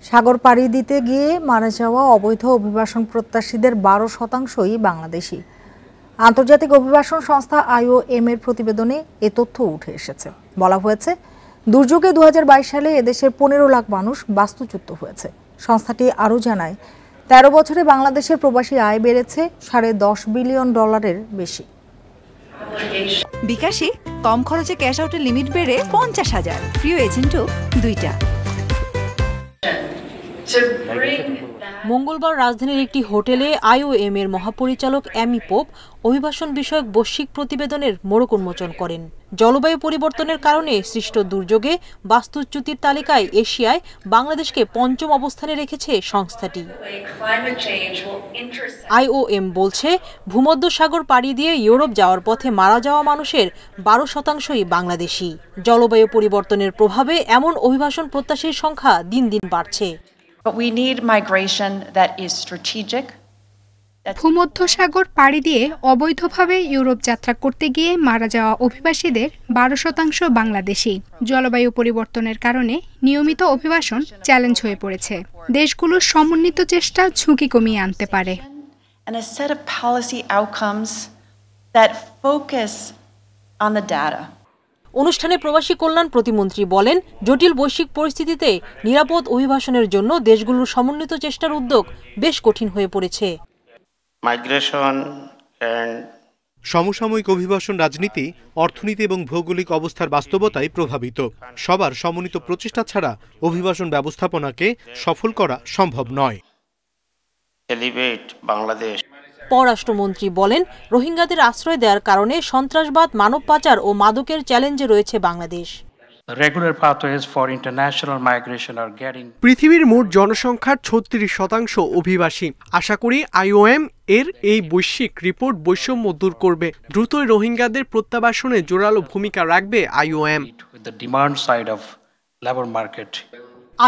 সাগর পাড়ি দিতে গিয়ে মারা যাওয়া অবৈধ অভিবাসন প্রত্যাশীদের 12%ই বাংলাদেশি। আন্তর্জাতিক অভিবাসন সংস্থা IOM এর প্রতিবেদনে এ তথ্য উঠে এসেছে। বলা হয়েছে, দুর্যোগে 2022 সালে এদেশের 15 লাখ মানুষ বাস্তুচ্যুত হয়েছে। সংস্থাটি আরও জানায়, 13 বছরে বাংলাদেশের প্রবাসী আয় বেড়েছে $10.5 বিলিয়ন বেশি। বিকাশে কম খরচে ক্যাশ আউটের লিমিট বেড়ে 50,000, প্রিয় এজেন্টও 2টা। মঙ্গলবার রাজধানীর একটি হোটেলে IOM এর মহাপরিচালক অ্যামি পোপ অভিবাসন বিষয়ক বৈশ্বিক প্রতিবেদনের মোড়ক উন্মোচন করেন। জলবায়ু পরিবর্তনের কারণে সৃষ্ট দুর্যোগে বাস্তুচ্যুতির তালিকায় এশিয়ায় বাংলাদেশকে 5ম অবস্থানে রেখেছে সংস্থাটি। IOM বলছে, ভূমধ্যসাগর পাড়ি দিয়ে ইউরোপ যাওয়ার পথে মারা যাওয়া মানুষের 12%ই বাংলাদেশি। জলবায়ু পরিবর্তনের প্রভাবে এমন অভিবাসন প্রত্যাশীর সংখ্যা দিন দিন বাড়ছে। But we need migration that is strategic. ভূমধ্যসাগর পাড়ি দিয়ে অবৈধভাবে ইউরোপ যাত্রা করতে গিয়ে মারা যাওয়া অভিবাসীদের 12% বাংলাদেশি। জলবায়ু পরিবর্তনের কারণে নিয়মিত অভিবাসন চ্যালেঞ্জ হয়ে পড়েছে। দেশগুলোর সমন্বিত চেষ্টা ঝুঁকি কমিয়ে আনতে পারে। And a set of policy outcomes that focus on the data. অনুষ্ঠানে প্রবাসী কল্যাণ প্রতিমন্ত্রী বলেন, জটিল বৈশ্বিক পরিস্থিতিতে নিরাপদ অভিবাসনের জন্য দেশগুলোর সমন্বিত চেষ্টার উদ্যোগ বেশ কঠিন হয়ে পড়েছে। সমসাময়িক অভিবাসন রাজনীতি, অর্থনীতি এবং ভৌগোলিক অবস্থার বাস্তবতায় প্রভাবিত। সবার সমন্বিত প্রচেষ্টা ছাড়া অভিবাসন ব্যবস্থাপনাকে সফল করা সম্ভব নয়। বাংলাদেশ পররাষ্ট্রমন্ত্রী বলেন, রোহিঙ্গাদের আশ্রয় দেওয়ার কারণে সন্ত্রাসবাদ, মানব পাচার ও মাদকের চ্যালেঞ্জে রয়েছে বাংলাদেশ। পৃথিবীর মোট জনসংখ্যার 36% অভিবাসী। আশা করি IOM এর এই বৈশ্বিক রিপোর্ট বৈষম্য দূর করবে। দ্রুতই রোহিঙ্গাদের প্রত্যাবাসনে জোরালো ভূমিকা রাখবে IOM।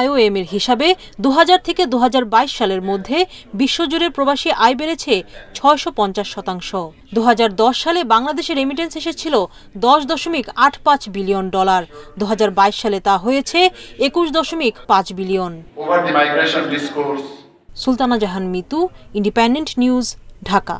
IOM এর হিসাবে 2000 থেকে 2022 সালের মধ্যে বিশ্বজুড়ে প্রবাসী আয় বেড়েছে 650%। 2010 সালে বাংলাদেশের রেমিটেন্স এসেছিল $10.85 বিলিয়ন। 2022 সালে তা হয়েছে $21.5 বিলিয়ন। সুলতানা জাহান মিতু, ইন্ডিপেন্ডেন্ট নিউজ, ঢাকা।